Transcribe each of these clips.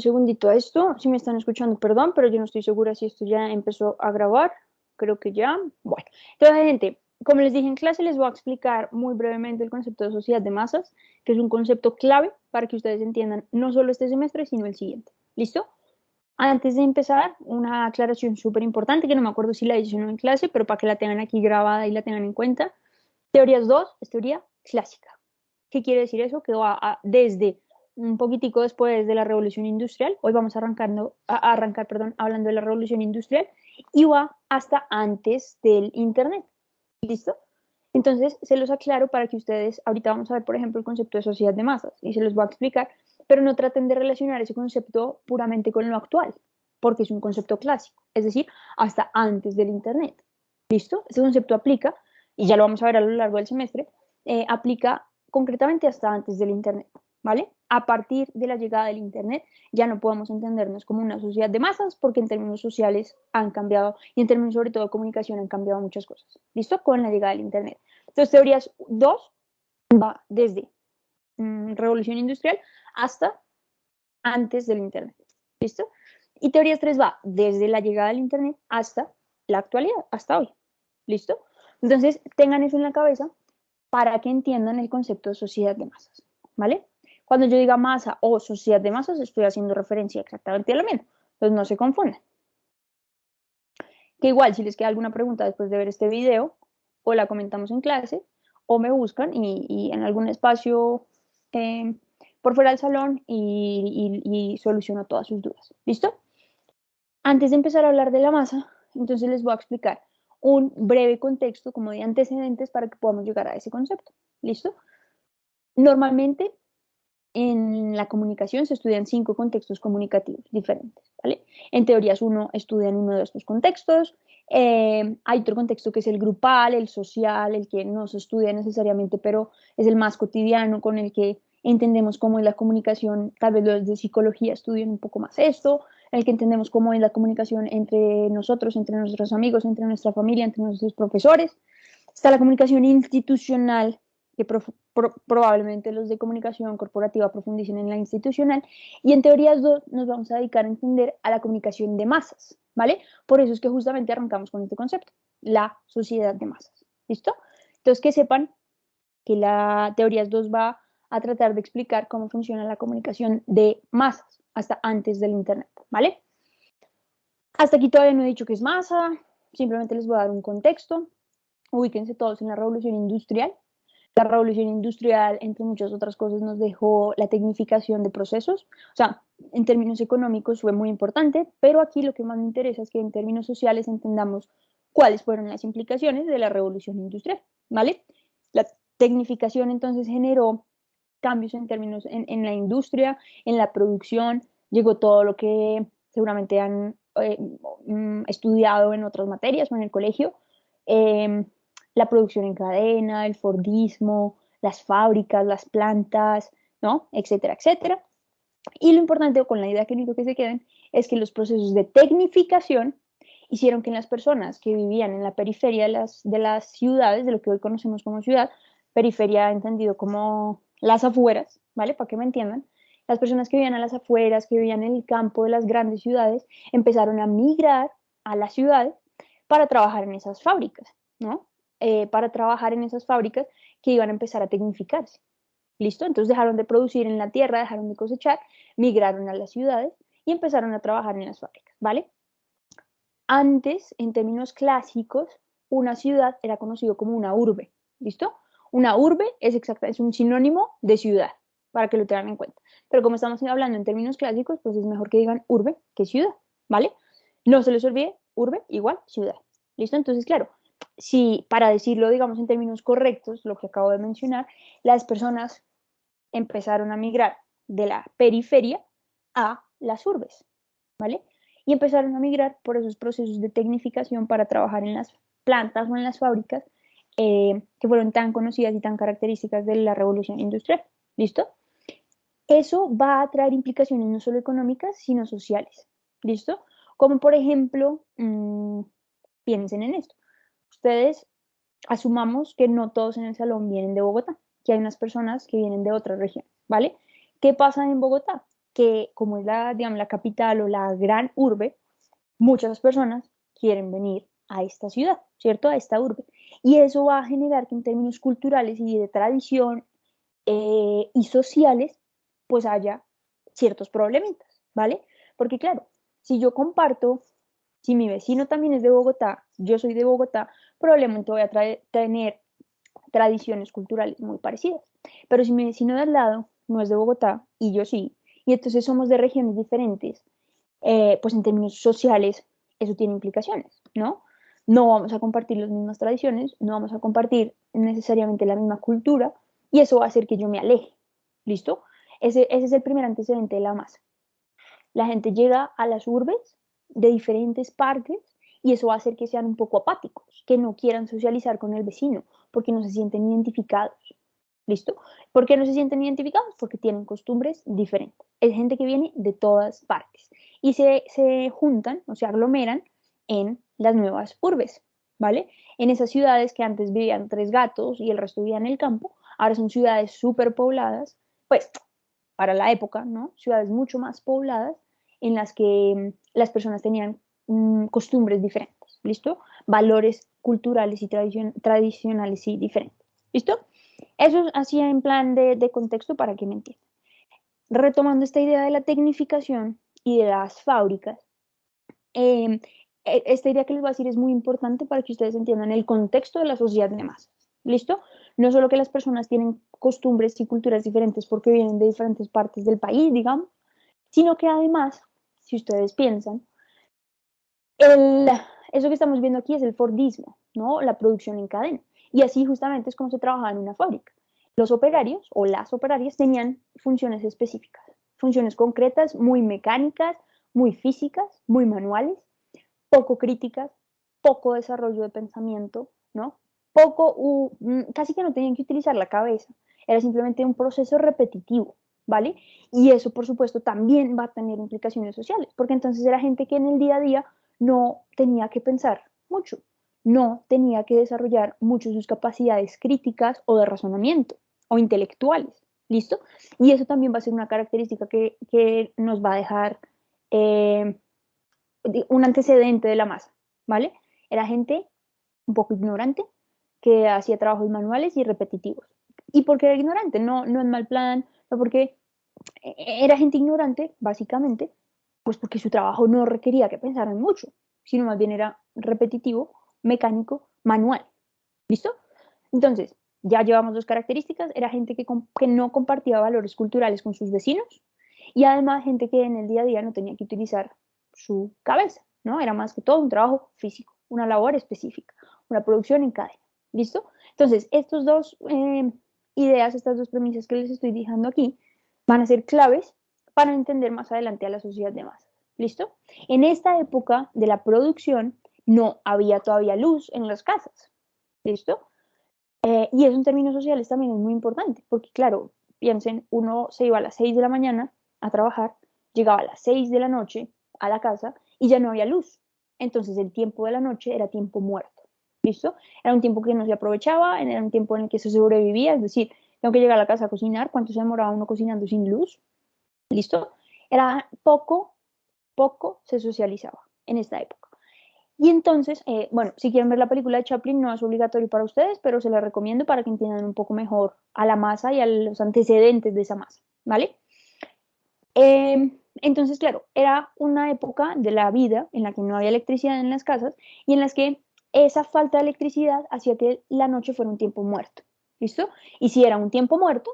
un segundito a esto. Si me están escuchando, perdón, pero yo no estoy segura si esto ya empezó a grabar. Creo que ya. Bueno, entonces, gente, como les dije en clase, les voy a explicar muy brevemente el concepto de sociedad de masas, que es un concepto clave para que ustedes entiendan no solo este semestre, sino el siguiente. ¿Listo? Antes de empezar, una aclaración súper importante, que no me acuerdo si la hice o no en clase, pero para que la tengan aquí grabada y la tengan en cuenta. Teorías 2 es teoría clásica. ¿Qué quiere decir eso? Que va desde un poquitico después de la revolución industrial, hoy vamos a arrancar, perdón, hablando de la revolución industrial, y va hasta antes del Internet. ¿Listo? Entonces, se los aclaro para que ustedes, ahorita vamos a ver, por ejemplo, el concepto de sociedad de masas, y se los voy a explicar, pero no traten de relacionar ese concepto puramente con lo actual, porque es un concepto clásico, es decir, hasta antes del Internet. ¿Listo? Ese concepto aplica, y ya lo vamos a ver a lo largo del semestre, aplica concretamente hasta antes del Internet, ¿vale? A partir de la llegada del Internet ya no podemos entendernos como una sociedad de masas porque en términos sociales han cambiado y en términos sobre todo de comunicación han cambiado muchas cosas, ¿listo? Con la llegada del Internet. Entonces, teorías 2 va desde revolución industrial hasta antes del Internet, ¿listo? Y teorías 3 va desde la llegada del Internet hasta la actualidad, hasta hoy, ¿listo? Entonces, tengan eso en la cabeza para que entiendan el concepto de sociedad de masas, ¿vale? Cuando yo diga masa o sociedad de masas, estoy haciendo referencia exactamente a lo mismo, entonces no se confundan. Que igual, si les queda alguna pregunta después de ver este video, o la comentamos en clase, o me buscan y en algún espacio eh, por fuera del salón y soluciono todas sus dudas. ¿Listo? Antes de empezar a hablar de la masa, entonces les voy a explicar un breve contexto como de antecedentes para que podamos llegar a ese concepto. ¿Listo? Normalmente en la comunicación se estudian 5 contextos comunicativos diferentes, ¿vale? En teorías uno estudia en uno de estos contextos, hay otro contexto que es el grupal, el social, el que no se estudia necesariamente, pero es el más cotidiano, con el que entendemos cómo es la comunicación, tal vez los de psicología estudian un poco más esto, el que entendemos cómo es la comunicación entre nosotros, entre nuestros amigos, entre nuestra familia, entre nuestros profesores. Está la comunicación institucional, que probablemente los de comunicación corporativa profundicen en la institucional, y en teorías 2 nos vamos a dedicar a entender a la comunicación de masas, ¿vale? Por eso es que justamente arrancamos con este concepto, la sociedad de masas, ¿listo? Entonces que sepan que la teorías 2 va a tratar de explicar cómo funciona la comunicación de masas hasta antes del Internet, ¿vale? Hasta aquí todavía no he dicho qué es masa, simplemente les voy a dar un contexto. Ubíquense todos en la revolución industrial. La revolución industrial, entre muchas otras cosas, nos dejó la tecnificación de procesos. O sea, en términos económicos fue muy importante, pero aquí lo que más me interesa es que en términos sociales entendamos cuáles fueron las implicaciones de la revolución industrial, ¿vale? La tecnificación entonces generó cambios en términos en la industria, en la producción, llegó todo lo que seguramente han estudiado en otras materias o en el colegio, eh, la producción en cadena, el Fordismo, las fábricas, las plantas, ¿no? Etcétera, etcétera. Y lo importante, o con la idea que necesito que se queden, es que los procesos de tecnificación hicieron que las personas que vivían en la periferia de las ciudades, de lo que hoy conocemos como ciudad, periferia entendido como las afueras, ¿vale? Para que me entiendan, las personas que vivían a las afueras, que vivían en el campo de las grandes ciudades, empezaron a migrar a las ciudades para trabajar en esas fábricas, ¿no? Para trabajar en esas fábricas que iban a empezar a tecnificarse. ¿Listo? Entonces dejaron de producir en la tierra, dejaron de cosechar, migraron a las ciudades y empezaron a trabajar en las fábricas, ¿vale? Antes, en términos clásicos, una ciudad era conocido como una urbe, ¿listo? Una urbe es un sinónimo de ciudad, para que lo tengan en cuenta. Pero como estamos hablando en términos clásicos, pues es mejor que digan urbe que ciudad, ¿vale? No se les olvide, urbe igual ciudad, ¿listo? Entonces, claro, si para decirlo, digamos, en términos correctos, lo que acabo de mencionar, las personas empezaron a migrar de la periferia a las urbes, ¿vale? Y empezaron a migrar por esos procesos de tecnificación para trabajar en las plantas o en las fábricas que fueron tan conocidas y tan características de la revolución industrial. ¿Listo? Eso va a traer implicaciones no solo económicas, sino sociales. ¿Listo? Como por ejemplo, piensen en esto. Ustedes asumamos que no todos en el salón vienen de Bogotá, que hay unas personas que vienen de otra región, ¿vale? ¿Qué pasa en Bogotá? que como es la, digamos, la capital o la gran urbe, muchas personas quieren venir a esta ciudad, ¿cierto? A esta urbe. Y eso va a generar que en términos culturales y de tradición y sociales, pues haya ciertos problemitas, ¿vale? Porque claro, si yo comparto, si mi vecino también es de Bogotá, yo soy de Bogotá, probablemente voy a tener tradiciones culturales muy parecidas. Pero si mi vecino de al lado no es de Bogotá y yo sí, y entonces somos de regiones diferentes, pues en términos sociales eso tiene implicaciones, ¿no? No vamos a compartir las mismas tradiciones, no vamos a compartir necesariamente la misma cultura y eso va a hacer que yo me aleje, ¿listo? Ese es el primer antecedente de la masa. La gente llega a las urbes de diferentes partes y eso va a hacer que sean un poco apáticos, que no quieran socializar con el vecino porque no se sienten identificados. ¿Listo? ¿Por qué no se sienten identificados? Porque tienen costumbres diferentes. Es gente que viene de todas partes y se juntan o se aglomeran en las nuevas urbes, ¿vale? En esas ciudades que antes vivían tres gatos y el resto vivía en el campo, ahora son ciudades súper pobladas, pues para la época, ¿no? Ciudades mucho más pobladas en las que las personas tenían costumbres diferentes, ¿listo? Valores culturales y tradicionales y diferentes, ¿listo? Eso es así en plan de contexto para que me entiendan. Retomando esta idea de la tecnificación y de las fábricas, eh, esta idea que les voy a decir es muy importante para que ustedes entiendan el contexto de la sociedad de masas. ¿Listo? No solo que las personas tienen costumbres y culturas diferentes porque vienen de diferentes partes del país, digamos, sino que además, si ustedes piensan, el, eso que estamos viendo aquí es el Fordismo, ¿no? La producción en cadena. Y así justamente es como se trabajaba en una fábrica. Los operarios o las operarias tenían funciones específicas, funciones concretas, muy mecánicas, muy físicas, muy manuales, poco críticas, poco desarrollo de pensamiento, ¿no? Casi que no tenían que utilizar la cabeza, era simplemente un proceso repetitivo, ¿vale? Y eso, por supuesto, también va a tener implicaciones sociales, porque entonces era gente que en el día a día no tenía que pensar mucho, no tenía que desarrollar mucho sus capacidades críticas o de razonamiento o intelectuales, ¿listo? Y eso también va a ser una característica que nos va a dejar eh, un antecedente de la masa, ¿vale? Era gente un poco ignorante que hacía trabajos manuales y repetitivos. ¿Y por qué era ignorante? No, no en mal plan, no porque era gente ignorante, básicamente, pues porque su trabajo no requería que pensaran mucho, sino más bien era repetitivo, mecánico, manual. ¿Listo? Entonces, ya llevamos dos características. Era gente que no compartía valores culturales con sus vecinos y además gente que en el día a día no tenía que utilizar su cabeza, ¿no? Era más que todo un trabajo físico, una labor específica, una producción en cadena. ¿Listo? Entonces, estas dos ideas, estas dos premisas que les estoy dejando aquí, van a ser claves para entender más adelante a la sociedad de masas. ¿Listo? En esta época de la producción no había todavía luz en las casas. ¿Listo? Y eso en términos sociales también es muy importante, porque claro, piensen, uno se iba a las 6 de la mañana a trabajar, llegaba a las 6 de la noche a la casa y ya no había luz. Entonces el tiempo de la noche era tiempo muerto. ¿Listo? Era un tiempo que no se aprovechaba, era un tiempo en el que se sobrevivía, es decir, tengo que llegar a la casa a cocinar, ¿cuánto se demoraba uno cocinando sin luz? ¿Listo? Era poco se socializaba en esta época. Y entonces, bueno, si quieren ver la película de Chaplin, no es obligatorio para ustedes, pero se la recomiendo para que entiendan un poco mejor a la masa y a los antecedentes de esa masa, ¿vale? Entonces, claro, era una época de la vida en la que no había electricidad en las casas y en las que esa falta de electricidad hacía que la noche fuera un tiempo muerto, ¿listo? Y si era un tiempo muerto,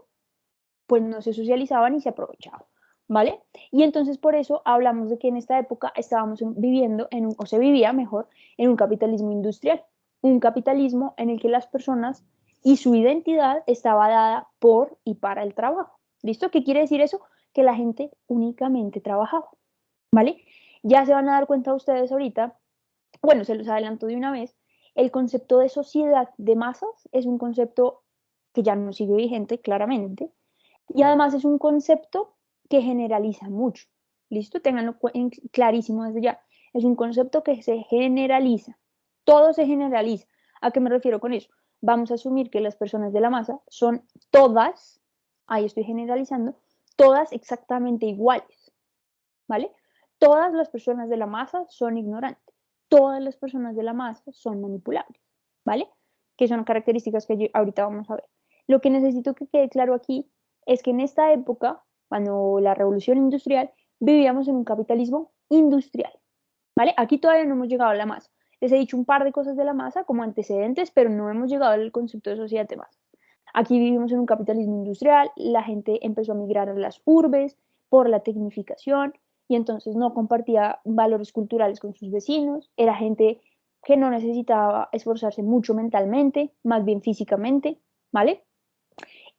pues no se socializaba ni se aprovechaba, ¿vale? Y entonces por eso hablamos de que en esta época estábamos viviendo o se vivía mejor, en un capitalismo industrial, un capitalismo en el que las personas y su identidad estaba dada por y para el trabajo. ¿Listo? ¿Qué quiere decir eso? Que la gente únicamente trabajaba, ¿vale? Ya se van a dar cuenta ustedes ahorita, bueno, se los adelanto de una vez, el concepto de sociedad de masas es un concepto que ya no sigue vigente, claramente, y además es un concepto que generaliza mucho. ¿Listo? Ténganlo clarísimo desde ya. Es un concepto que se generaliza. Todo se generaliza. ¿A qué me refiero con eso? Vamos a asumir que las personas de la masa son todas, ahí estoy generalizando, todas exactamente iguales, ¿vale? Todas las personas de la masa son ignorantes, todas las personas de la masa son manipulables, ¿vale? Que son características que ahorita vamos a ver. Lo que necesito que quede claro aquí es que en esta época, cuando la revolución industrial, vivíamos en un capitalismo industrial, ¿vale? Aquí todavía no hemos llegado a la masa. Les he dicho un par de cosas de la masa como antecedentes, pero no hemos llegado al concepto de sociedad de masa. Aquí vivimos en un capitalismo industrial, la gente empezó a migrar a las urbes por la tecnificación y entonces no compartía valores culturales con sus vecinos, era gente que no necesitaba esforzarse mucho mentalmente, más bien físicamente, ¿vale?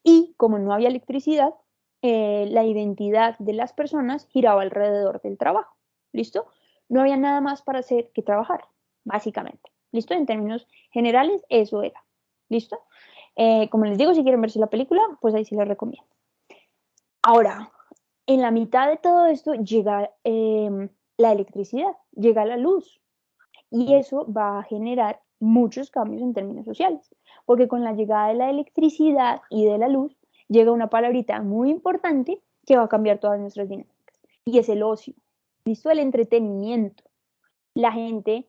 Y como no había electricidad, la identidad de las personas giraba alrededor del trabajo, ¿listo? No había nada más para hacer que trabajar, básicamente, ¿listo? En términos generales, eso era, ¿listo? Como les digo, si quieren verse la película, pues ahí sí les recomiendo. Ahora, en la mitad de todo esto llega la electricidad, llega la luz, y eso va a generar muchos cambios en términos sociales, porque con la llegada de la electricidad y de la luz llega una palabrita muy importante que va a cambiar todas nuestras dinámicas, y es el ocio, ¿listo? El entretenimiento. La gente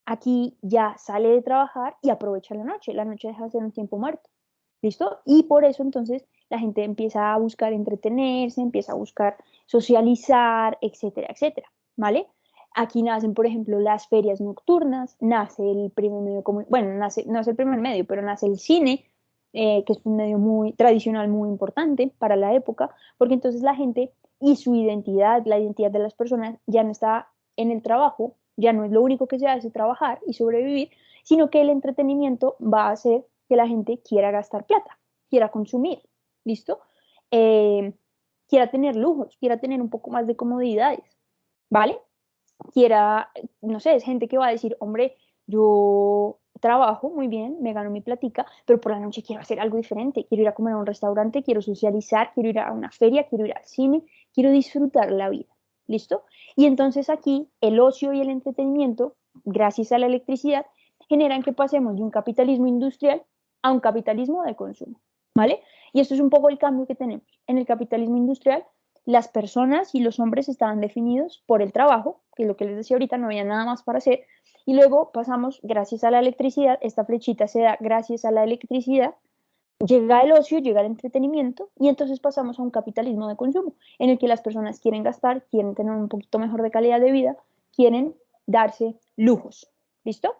aquí ya sale de trabajar y aprovecha la noche deja de ser un tiempo muerto, ¿listo? Y por eso entonces la gente empieza a buscar entretenerse, empieza a buscar socializar, etcétera, etcétera, ¿vale? Aquí nacen, por ejemplo, las ferias nocturnas, nace el primer medio, bueno, no es el primer medio, pero nace el cine, que es un medio muy tradicional, muy importante para la época, porque entonces la gente y su identidad, la identidad de las personas ya no está en el trabajo, ya no es lo único que se hace trabajar y sobrevivir, sino que el entretenimiento va a hacer que la gente quiera gastar plata, quiera consumir, ¿listo? Eh, quiera tener lujos, quiera tener un poco más de comodidades, ¿vale? Quiera, no sé, es gente que va a decir, hombre, yo trabajo muy bien, me gano mi platica, pero por la noche quiero hacer algo diferente, quiero ir a comer a un restaurante, quiero socializar, quiero ir a una feria, quiero ir al cine, quiero disfrutar la vida, ¿listo? Y entonces aquí el ocio y el entretenimiento, gracias a la electricidad, generan que pasemos de un capitalismo industrial a un capitalismo de consumo, ¿vale? Y esto es un poco el cambio que tenemos. En el capitalismo industrial las personas y los hombres estaban definidos por el trabajo, que es lo que les decía ahorita, no había nada más para hacer, y luego pasamos, gracias a la electricidad, esta flechita se da gracias a la electricidad, llega el ocio, llega el entretenimiento, y entonces pasamos a un capitalismo de consumo, en el que las personas quieren gastar, quieren tener un poquito mejor de calidad de vida, quieren darse lujos, ¿listo?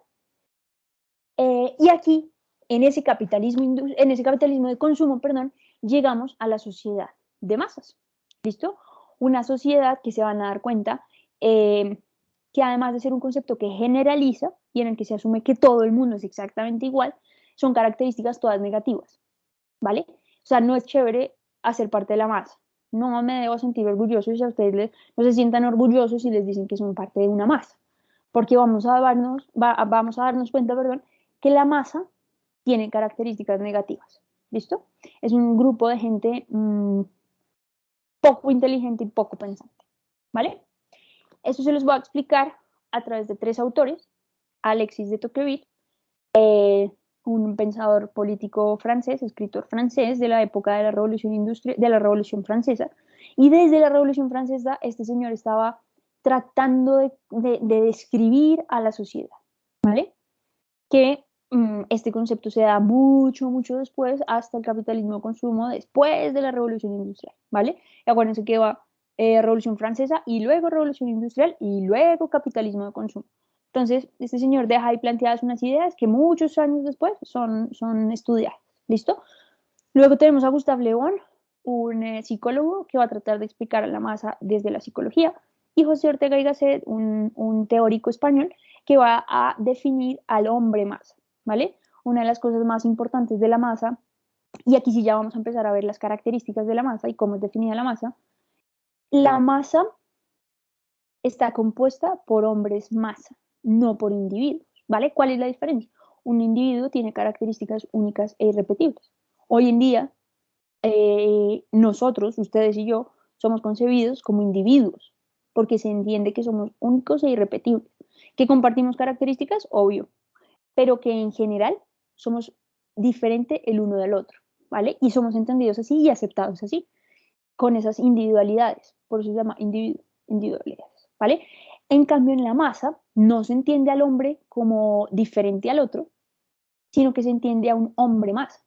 Y aquí, en ese capitalismo de consumo, perdón, llegamos a la sociedad de masas. ¿Listo? Una sociedad que se van a dar cuenta que además de ser un concepto que generaliza y en el que se asume que todo el mundo es exactamente igual, son características todas negativas, ¿vale? O sea, no es chévere hacer parte de la masa. No me debo sentir orgulloso si a ustedes no se sientan orgullosos y les dicen que son parte de una masa, porque vamos a darnos cuenta, perdón, que la masa tiene características negativas. ¿Listo? Es un grupo de gente poco inteligente y poco pensante. ¿Vale? Eso se los voy a explicar a través de tres autores. Alexis de Tocqueville, un pensador político francés, escritor francés de la época de la Revolución Industrial, de la Revolución Francesa. Y desde la Revolución Francesa, este señor estaba tratando de describir a la sociedad, ¿vale? Que este concepto se da mucho, mucho después, hasta el capitalismo de consumo, después de la Revolución Industrial, ¿vale? Y acuérdense que va Revolución Francesa y luego Revolución Industrial y luego capitalismo de consumo. Entonces, este señor deja ahí planteadas unas ideas que muchos años después son estudiadas, ¿listo? Luego tenemos a Gustave Le Bon, un psicólogo que va a tratar de explicar a la masa desde la psicología, y José Ortega y Gasset, un teórico español que va a definir al hombre masa, ¿vale? Una de las cosas más importantes de la masa, y aquí sí ya vamos a empezar a ver las características de la masa y cómo es definida la masa está compuesta por hombres masa, no por individuos, ¿vale? ¿Cuál es la diferencia? Un individuo tiene características únicas e irrepetibles. Hoy en día, nosotros, ustedes y yo, somos concebidos como individuos, porque se entiende que somos únicos e irrepetibles, que compartimos características, obvio, pero que en general somos diferentes el uno del otro, ¿vale? Y somos entendidos así y aceptados así. con esas individualidades, por eso se llama individualidades, ¿vale? En cambio, en la masa no se entiende al hombre como diferente al otro, sino que se entiende a un hombre más,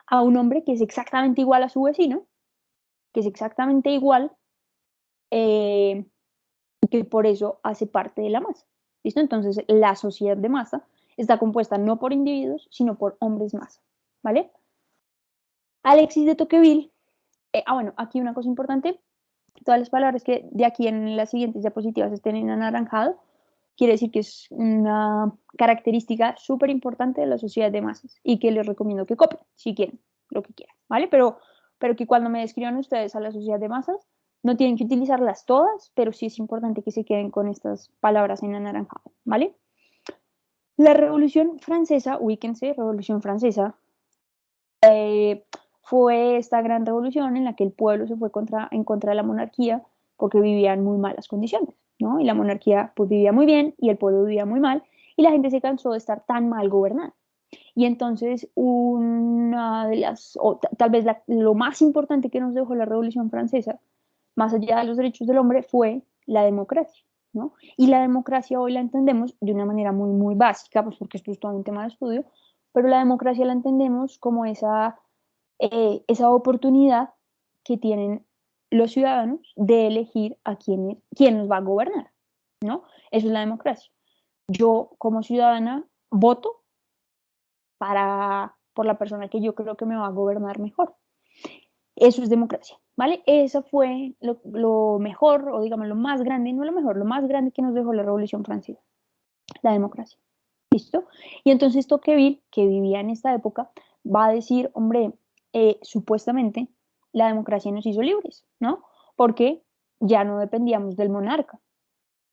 a un hombre que es exactamente igual a su vecino, que es exactamente igual, eh, y que por eso hace parte de la masa. ¿Listo? Entonces, la sociedad de masa está compuesta no por individuos, sino por hombres masa, ¿vale? Alexis de Tocqueville, bueno, aquí una cosa importante, todas las palabras que de aquí en las siguientes diapositivas estén en anaranjado, quiere decir que es una característica súper importante de la sociedad de masas y que les recomiendo que copien, si quieren, lo que quieran, ¿vale? Pero que cuando me describan ustedes a la sociedad de masas, no tienen que utilizarlas todas, pero sí es importante que se queden con estas palabras en anaranjado, ¿vale? La Revolución Francesa, ubíquense, Revolución Francesa, eh, fue esta gran revolución en la que el pueblo se fue en contra de la monarquía porque vivía en muy malas condiciones, ¿no? Y la monarquía pues vivía muy bien y el pueblo vivía muy mal y la gente se cansó de estar tan mal gobernada. Y entonces una de las, o tal vez lo más importante que nos dejó la Revolución Francesa, más allá de los derechos del hombre, fue la democracia, ¿no? Y la democracia hoy la entendemos de una manera muy, muy básica, pues porque esto es todo un tema de estudio, pero la democracia la entendemos como esa oportunidad que tienen los ciudadanos de elegir a quién nos va a gobernar, ¿no? Eso es la democracia. Yo como ciudadana voto por la persona que yo creo que me va a gobernar mejor. Eso es democracia, ¿vale? Eso fue lo mejor, o digamos lo más grande, no lo mejor, lo más grande que nos dejó la Revolución Francesa, la democracia. ¿Listo? Y entonces Tocqueville, que vivía en esta época, va a decir, hombre, supuestamente la democracia nos hizo libres, ¿no? Porque ya no dependíamos del monarca,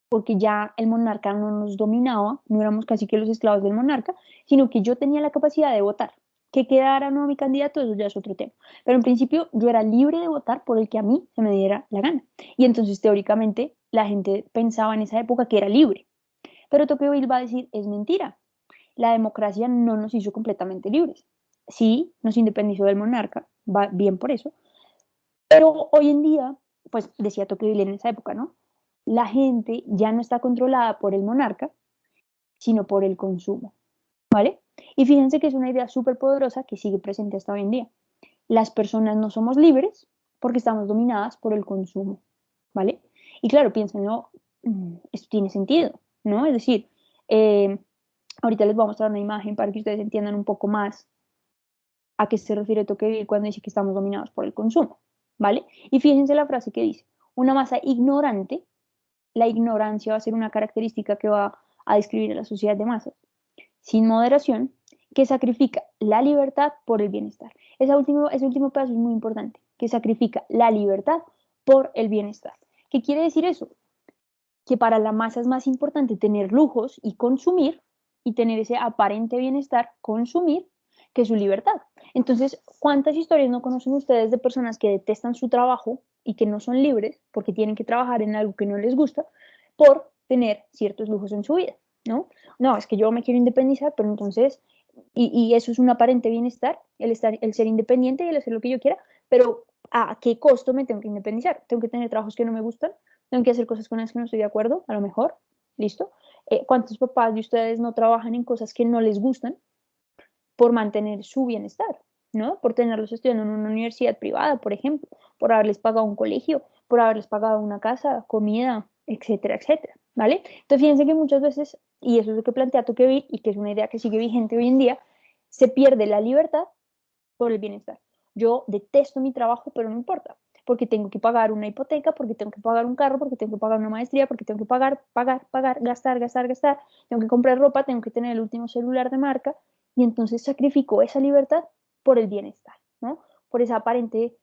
porque ya el monarca no nos dominaba, no éramos casi que los esclavos del monarca, sino que yo tenía la capacidad de votar. Que quedara o no mi candidato, eso ya es otro tema. Pero en principio yo era libre de votar por el que a mí se me diera la gana. Y entonces teóricamente la gente pensaba en esa época que era libre. Pero Tocqueville va a decir, es mentira. La democracia no nos hizo completamente libres. Sí, nos independizó del monarca, va bien por eso, pero hoy en día, pues decía Tocqueville en esa época, ¿no? La gente ya no está controlada por el monarca, sino por el consumo, ¿vale? Y fíjense que es una idea súper poderosa que sigue presente hasta hoy en día. Las personas no somos libres porque estamos dominadas por el consumo, ¿vale? Y claro, piénsenlo, esto tiene sentido, ¿no? Es decir, eh, ahorita les voy a mostrar una imagen para que ustedes entiendan un poco más a qué se refiere Tocqueville cuando dice que estamos dominados por el consumo, ¿vale? Y fíjense la frase que dice, una masa ignorante, la ignorancia va a ser una característica que va a describir a la sociedad de masas, sin moderación, que sacrifica la libertad por el bienestar. Ese último paso es muy importante, que sacrifica la libertad por el bienestar. ¿Qué quiere decir eso? Que para la masa es más importante tener lujos y consumir y tener ese aparente bienestar, consumir, que su libertad. Entonces, ¿cuántas historias no conocen ustedes de personas que detestan su trabajo y que no son libres porque tienen que trabajar en algo que no les gusta por tener ciertos lujos en su vida? ¿No? No, es que yo me quiero independizar, pero entonces, y eso es un aparente bienestar, el ser independiente y el hacer lo que yo quiera, pero ¿a qué costo me tengo que independizar? Tengo que tener trabajos que no me gustan, tengo que hacer cosas con las que no estoy de acuerdo, a lo mejor, ¿listo? ¿Cuántos papás de ustedes no trabajan en cosas que no les gustan por mantener su bienestar, ¿no? Por tenerlos estudiando en una universidad privada, por ejemplo, por haberles pagado un colegio, por haberles pagado una casa, comida, etcétera, etcétera, ¿vale? Entonces, fíjense que muchas veces, y eso es lo que plantea Tocqueville, y que es una idea que sigue vigente hoy en día, se pierde la libertad por el bienestar. Yo detesto mi trabajo, pero no importa, porque tengo que pagar una hipoteca, porque tengo que pagar un carro, porque tengo que pagar una maestría, porque tengo que pagar, gastar, tengo que comprar ropa, tengo que tener el último celular de marca, y entonces sacrifico esa libertad por el bienestar, ¿no? Por esa aparente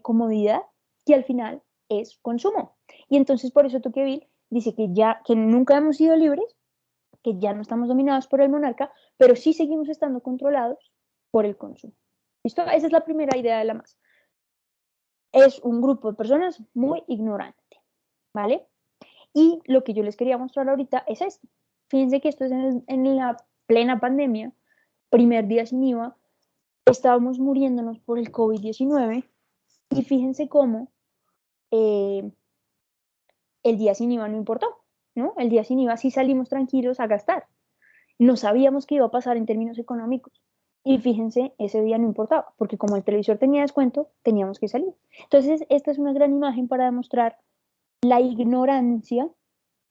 comodidad que al final es consumo. Y entonces por eso Tocqueville dice que nunca hemos sido libres, que ya no estamos dominados por el monarca, pero sí seguimos estando controlados por el consumo. ¿Listo? Esa es la primera idea de la masa. Es un grupo de personas muy ignorante, ¿vale? Y lo que yo les quería mostrar ahorita es esto. Fíjense que esto es en la plena pandemia, primer día sin IVA, estábamos muriéndonos por el COVID-19 Y fíjense cómo eh, el día sin IVA no importó, ¿no? El día sin IVA sí salimos tranquilos a gastar. No sabíamos qué iba a pasar en términos económicos. Y fíjense, ese día no importaba, porque como el televisor tenía descuento, teníamos que salir. Entonces, esta es una gran imagen para demostrar la ignorancia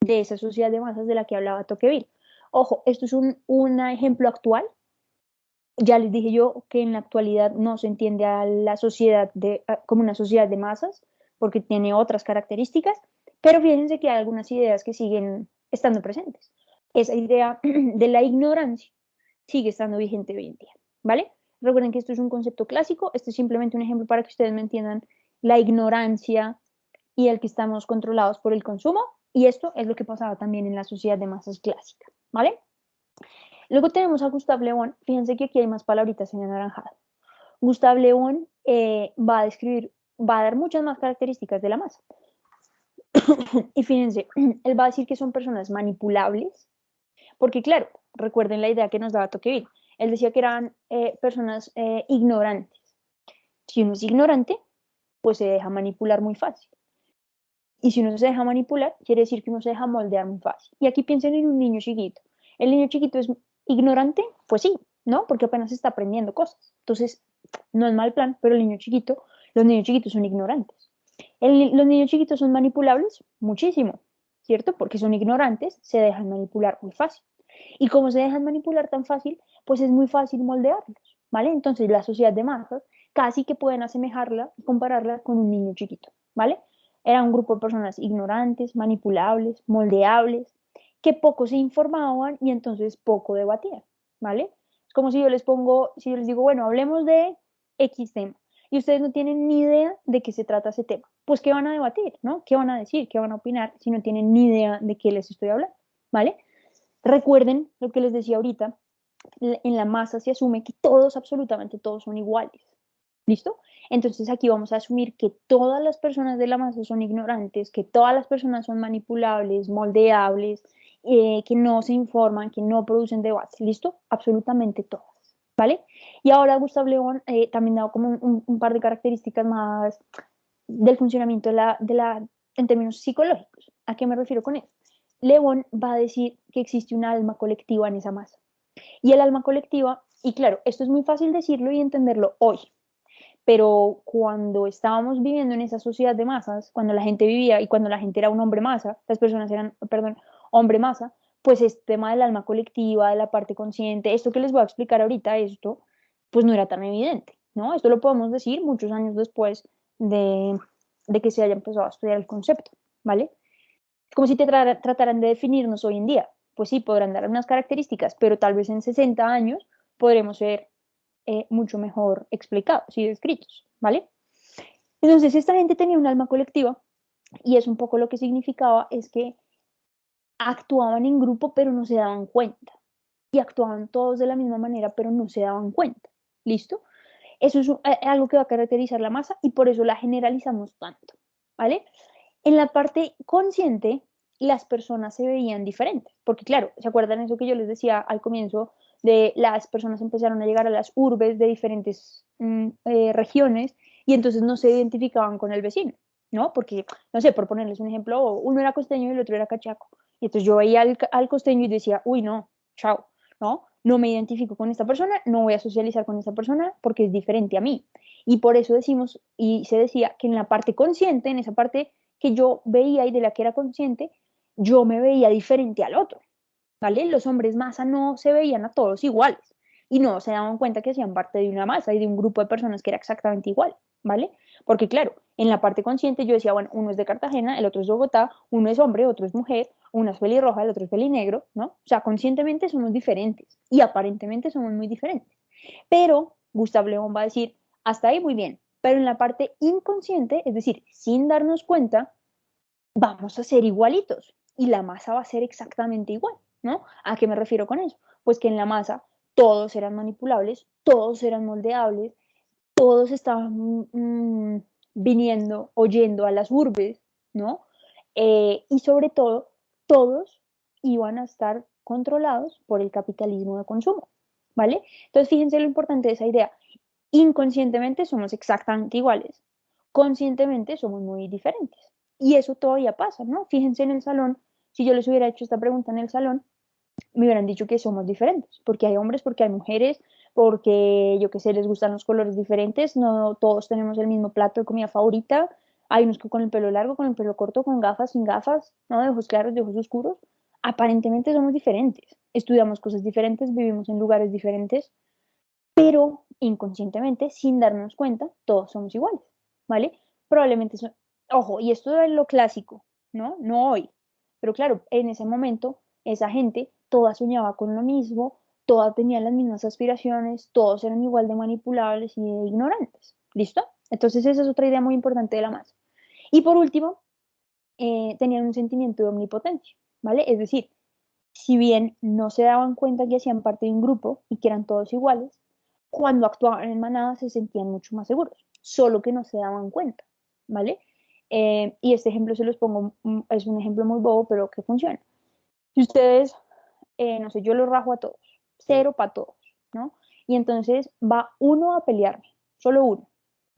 de esa sociedad de masas de la que hablaba Tocqueville. Ojo, esto es un ejemplo actual. Ya les dije yo que en la actualidad no se entiende a la sociedad como una sociedad de masas, porque tiene otras características, pero fíjense que hay algunas ideas que siguen estando presentes. Esa idea de la ignorancia sigue estando vigente hoy en día, ¿vale? Recuerden que esto es un concepto clásico, este es simplemente un ejemplo para que ustedes me entiendan la ignorancia y el que estamos controlados por el consumo, y esto es lo que pasaba también en la sociedad de masas clásica, ¿vale? Luego tenemos a Gustave Le Bon, fíjense que aquí hay más palabritas en anaranjado. Gustave Le Bon va a describir, va a dar muchas más características de la masa. Y fíjense, él va a decir que son personas manipulables, porque claro, recuerden la idea que nos daba Tocqueville, él decía que eran personas ignorantes. Si uno es ignorante, pues se deja manipular muy fácil. Y si uno se deja manipular, quiere decir que uno se deja moldear muy fácil. Y aquí piensen en un niño chiquito. ¿El niño chiquito es ignorante? Pues sí, ¿no? Porque apenas está aprendiendo cosas. Entonces, no es mal plan, pero el niño chiquito, los niños chiquitos son ignorantes. Los niños chiquitos son manipulables muchísimo, ¿cierto? Porque son ignorantes, se dejan manipular muy fácil. Y como se dejan manipular tan fácil, pues es muy fácil moldearlos, ¿vale? Entonces, la sociedad de masas casi que pueden asemejarla y compararla con un niño chiquito, ¿vale? Era un grupo de personas ignorantes, manipulables, moldeables, que poco se informaban y entonces poco debatían, ¿vale? Es como si yo les pongo, si yo les digo, bueno, hablemos de X tema, y ustedes no tienen ni idea de qué se trata ese tema. Pues, ¿qué van a debatir, no? ¿Qué van a decir? ¿Qué van a opinar si no tienen ni idea de qué les estoy hablando? ¿Vale? Recuerden lo que les decía ahorita, en la masa se asume que todos, absolutamente todos son iguales. ¿Listo? Entonces aquí vamos a asumir que todas las personas de la masa son ignorantes, que todas las personas son manipulables, moldeables, que no se informan, que no producen debates. ¿Listo? Absolutamente todas. ¿Vale? Y ahora Gustave Le Bon también da como un par de características más del funcionamiento en términos psicológicos. ¿A qué me refiero con eso? Le Bon va a decir que existe un alma colectiva en esa masa. Y el alma colectiva, y claro, esto es muy fácil decirlo y entenderlo hoy, pero cuando estábamos viviendo en esa sociedad de masas, cuando la gente vivía y cuando la gente era un hombre masa, las personas eran, perdón, hombre masa, pues este tema del alma colectiva, de la parte consciente, esto que les voy a explicar ahorita, esto, pues no era tan evidente, ¿no? Esto lo podemos decir muchos años después de que se haya empezado a estudiar el concepto, ¿vale? Como si te trataran de definirnos hoy en día. Pues sí, podrán dar unas características, pero tal vez en 60 años podremos ser mucho mejor explicados y descritos, ¿vale? Entonces, esta gente tenía un alma colectiva y es un poco lo que significaba es que actuaban en grupo pero no se daban cuenta y actuaban todos de la misma manera pero no se daban cuenta, ¿listo? Eso es algo que va a caracterizar la masa y por eso la generalizamos tanto, ¿vale? En la parte consciente, las personas se veían diferentes, porque claro, ¿se acuerdan eso que yo les decía al comienzo? De las personas empezaron a llegar a las urbes de diferentes regiones y entonces no se identificaban con el vecino, ¿no? Porque, no sé, por ponerles un ejemplo, uno era costeño y el otro era cachaco. Y entonces yo veía al costeño y decía, uy, no, chao, ¿no? No me identifico con esta persona, no voy a socializar con esta persona porque es diferente a mí. Y por eso decimos, y se decía que en la parte consciente, en esa parte que yo veía y de la que era consciente, yo me veía diferente al otro, ¿vale? Los hombres masa no se veían a todos iguales y no se daban cuenta que hacían parte de una masa y de un grupo de personas que era exactamente igual, ¿vale? Porque claro, en la parte consciente yo decía, bueno, uno es de Cartagena, el otro es de Bogotá, uno es hombre, otro es mujer, uno es pelirroja, el otro es pelinegro, ¿no? O sea, conscientemente somos diferentes y aparentemente somos muy diferentes. Pero Gustave Le Bon va a decir, hasta ahí muy bien, pero en la parte inconsciente, es decir, sin darnos cuenta, vamos a ser igualitos y la masa va a ser exactamente igual, ¿no? ¿A qué me refiero con eso? Pues que en la masa todos eran manipulables, todos eran moldeables, todos estaban viniendo, oyendo a las urbes, ¿no? Y sobre todo, todos iban a estar controlados por el capitalismo de consumo, ¿vale? Entonces, fíjense lo importante de esa idea. Inconscientemente somos exactamente iguales. conscientemente somos muy diferentes. Y eso todavía pasa, ¿no? Fíjense en el salón, si yo les hubiera hecho esta pregunta en el salón, me hubieran dicho que somos diferentes, porque hay hombres, porque hay mujeres, porque yo qué sé, les gustan los colores diferentes, no todos tenemos el mismo plato de comida favorita, hay unos que con el pelo largo, con el pelo corto, con gafas, sin gafas, ¿no? De ojos claros, de ojos oscuros. Aparentemente somos diferentes, estudiamos cosas diferentes, vivimos en lugares diferentes, pero inconscientemente, sin darnos cuenta, todos somos iguales, ¿vale? Probablemente, ojo, y esto es lo clásico, ¿no? No hoy, pero claro, en ese momento, esa gente, toda soñaba con lo mismo, todas tenían las mismas aspiraciones, todos eran igual de manipulables y de ignorantes, ¿listo? Entonces esa es otra idea muy importante de la masa. Y por último, tenían un sentimiento de omnipotencia, ¿vale? Es decir, si bien no se daban cuenta que hacían parte de un grupo y que eran todos iguales, cuando actuaban en manada se sentían mucho más seguros, solo que no se daban cuenta, ¿vale? Y este ejemplo se los pongo, es un ejemplo muy bobo, pero que funciona. Si ustedes, no sé, yo los rajo a todos, cero para todos, ¿no? Y entonces va uno a pelearme, solo uno,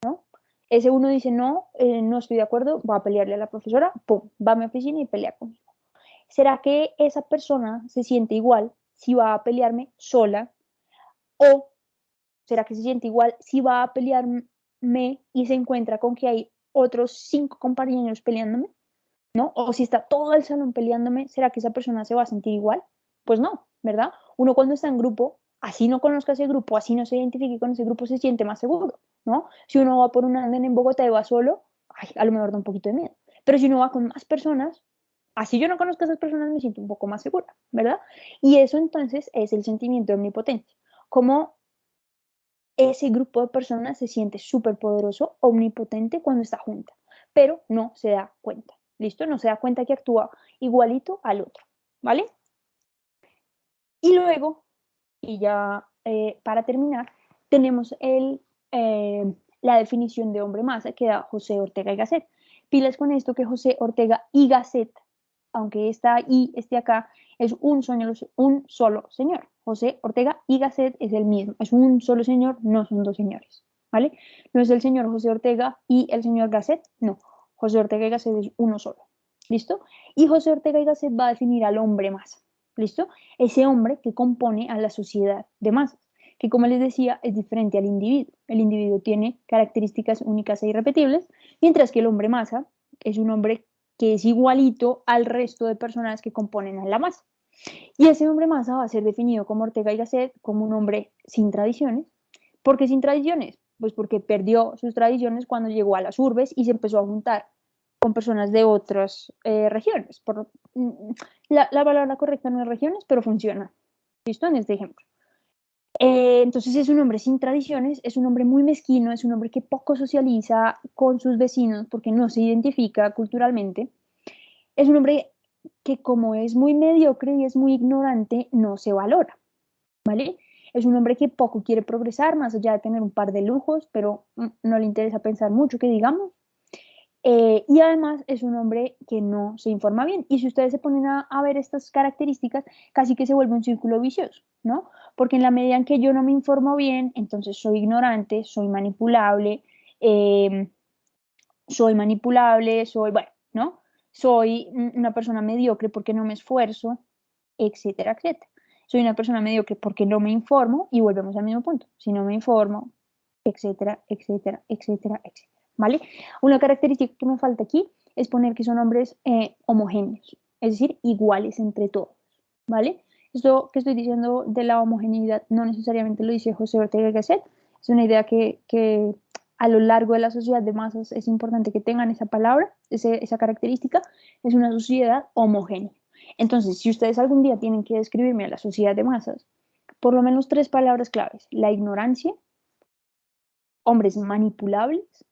¿no? Ese uno dice, no, no estoy de acuerdo, va a pelearle a la profesora, pum, va a mi oficina y pelea conmigo. ¿Será que esa persona se siente igual si va a pelearme sola? ¿O será que se siente igual si va a pelearme y se encuentra con que hay otros 5 compañeros peleándome? ¿No? O si está todo el salón peleándome, ¿será que esa persona se va a sentir igual? Pues no, ¿verdad? Uno cuando está en grupo, así no conozca ese grupo, así no se identifique con ese grupo, se siente más seguro, ¿no? Si uno va por un andén en Bogotá y va solo, ay, a lo mejor da un poquito de miedo. Pero si uno va con más personas, así yo no conozco a esas personas, me siento un poco más segura, ¿verdad? Y eso entonces es el sentimiento de omnipotencia. Como ese grupo de personas se siente súper poderoso, omnipotente cuando está junta, pero no se da cuenta, ¿listo? No se da cuenta que actúa igualito al otro, ¿vale? Y luego, y ya para terminar, tenemos la definición de hombre masa que da José Ortega y Gasset. Pilas con esto que José Ortega y Gasset, aunque esta I esté acá, es un solo señor. José Ortega y Gasset es el mismo, es un solo señor, no son dos señores, ¿vale? No es el señor José Ortega y el señor Gasset, no. José Ortega y Gasset es uno solo, ¿listo? Y José Ortega y Gasset va a definir al hombre masa, ¿listo? Ese hombre que compone a la sociedad de masas, que como les decía es diferente al individuo. El individuo tiene características únicas e irrepetibles, mientras que el hombre masa es un hombre que es igualito al resto de personas que componen a la masa. Y ese hombre masa va a ser definido como Ortega y Gasset como un hombre sin tradiciones. ¿Por qué sin tradiciones? Pues porque perdió sus tradiciones cuando llegó a las urbes y se empezó a juntar con personas de otras regiones. La palabra correcta no es regiones, pero funciona. ¿Listo? En este ejemplo. Entonces es un hombre sin tradiciones, es un hombre muy mezquino, es un hombre que poco socializa con sus vecinos porque no se identifica culturalmente. Es un hombre que como es muy mediocre y es muy ignorante, no se valora, ¿vale? Es un hombre que poco quiere progresar, más allá de tener un par de lujos, pero no le interesa pensar mucho, que digamos. Y además es un hombre que no se informa bien. Y si ustedes se ponen a ver estas características, casi que se vuelve un círculo vicioso, ¿no? Porque en la medida en que yo no me informo bien, entonces soy ignorante, eh, bueno, ¿no? Soy una persona mediocre porque no me esfuerzo, etcétera, etcétera. Soy una persona mediocre porque no me informo y volvemos al mismo punto. Si no me informo, etcétera, etcétera, etcétera, etcétera. ¿Vale? Una característica que me falta aquí es poner que son hombres homogéneos, es decir, iguales entre todos. ¿Vale? Esto que estoy diciendo de la homogeneidad no necesariamente lo dice José Ortega y Gasset, es una idea que a lo largo de la sociedad de masas es importante que tengan esa palabra, esa característica, es una sociedad homogénea. Entonces, si ustedes algún día tienen que describirme a la sociedad de masas, por lo menos 3 palabras claves: la ignorancia, hombres manipulables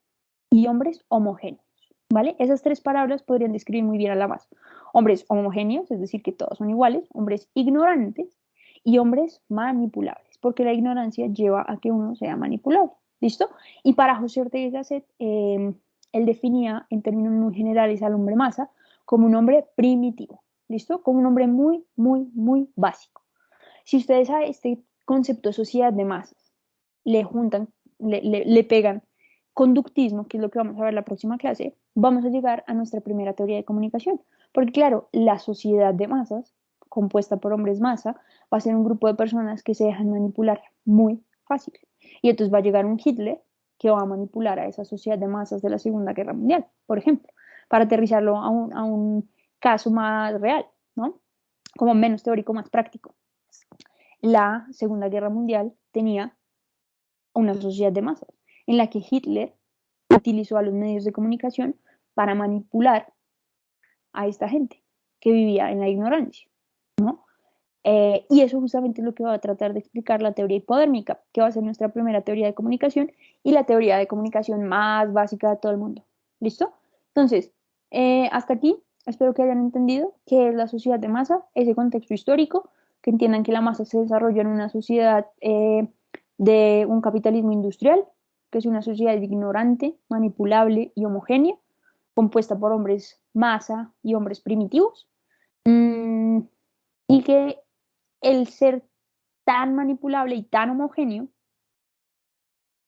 y hombres homogéneos, ¿vale? Esas 3 palabras podrían describir muy bien a la masa. Hombres homogéneos, es decir, que todos son iguales, hombres ignorantes y hombres manipulables, porque la ignorancia lleva a que uno sea manipulable, ¿listo? Y para José Ortega y Gasset, él definía en términos muy generales al hombre masa como un hombre primitivo, ¿listo? Como un hombre muy, muy, muy básico. Si ustedes a este concepto de sociedad de masas le juntan, le pegan conductismo, que es lo que vamos a ver la próxima clase, vamos a llegar a nuestra primera teoría de comunicación. Porque claro, la sociedad de masas, compuesta por hombres masa, va a ser un grupo de personas que se dejan manipular muy fácil. Y entonces va a llegar un Hitler que va a manipular a esa sociedad de masas de la Segunda Guerra Mundial, por ejemplo, para aterrizarlo a un caso más real, ¿no? Como menos teórico, más práctico. La Segunda Guerra Mundial tenía una sociedad de masas en la que Hitler utilizó a los medios de comunicación para manipular a esta gente que vivía en la ignorancia, ¿no? Y eso justamente es lo que va a tratar de explicar la teoría hipodérmica, que va a ser nuestra primera teoría de comunicación y la teoría de comunicación más básica de todo el mundo. ¿Listo? Entonces, hasta aquí, espero que hayan entendido qué es la sociedad de masa, ese contexto histórico, que entiendan que la masa se desarrolló en una sociedad de un capitalismo industrial, que es una sociedad ignorante, manipulable y homogénea, compuesta por hombres masa y hombres primitivos, y que el ser tan manipulable y tan homogéneo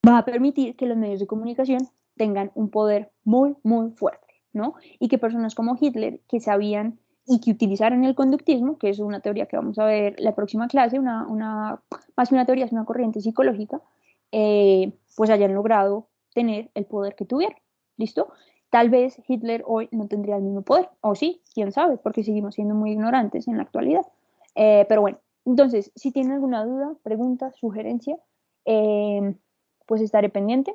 va a permitir que los medios de comunicación tengan un poder muy, muy fuerte, ¿no? Y que personas como Hitler, que sabían y que utilizaron el conductismo, que es una teoría que vamos a ver la próxima clase, más que una teoría, es una corriente psicológica, pues hayan logrado tener el poder que tuvieron. ¿Listo? Tal vez Hitler hoy no tendría el mismo poder, o sí, quién sabe, porque seguimos siendo muy ignorantes en la actualidad. Pero bueno, entonces, si tienen alguna duda, pregunta, sugerencia, pues estaré pendiente.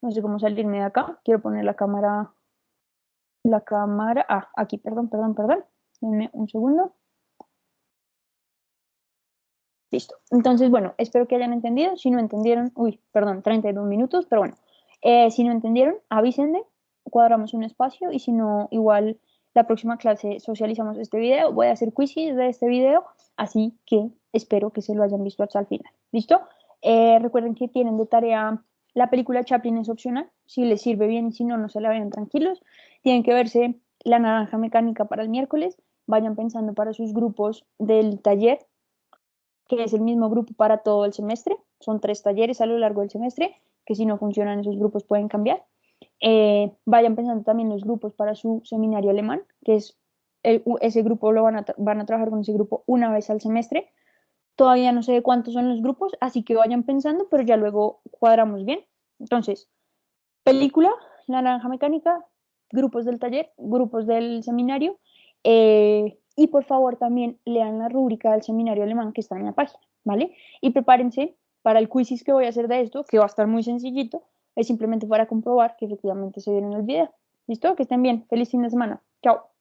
No sé cómo salirme de acá. Quiero poner aquí, perdón. Denme un segundo. Listo. Entonces, bueno, espero que hayan entendido. Si no entendieron, 32 minutos, pero bueno. Si no entendieron, avísenme, cuadramos un espacio y si no, igual la próxima clase socializamos este video. Voy a hacer quizzes de este video, así que espero que se lo hayan visto hasta el final. ¿Listo? Recuerden que tienen de tarea la película Chaplin, es opcional. Si les sirve bien y si no, no se la vean tranquilos. Tienen que verse La Naranja Mecánica para el miércoles. Vayan pensando para sus grupos del taller, que es el mismo grupo para todo el semestre. Son 3 talleres a lo largo del semestre, que si no funcionan esos grupos pueden cambiar. Vayan pensando también los grupos para su seminario alemán, que es ese grupo van a trabajar con ese grupo una vez al semestre. Todavía no sé de cuántos son los grupos, así que vayan pensando, pero ya luego cuadramos bien. Entonces, película, La Naranja Mecánica, grupos del taller, grupos del seminario, y por favor también lean la rúbrica del seminario alemán que está en la página, ¿vale? Y prepárense para el quizzes que voy a hacer de esto, que va a estar muy sencillito, es simplemente para comprobar que efectivamente se vieron el video. ¿Listo? Que estén bien. Feliz fin de semana. Chao.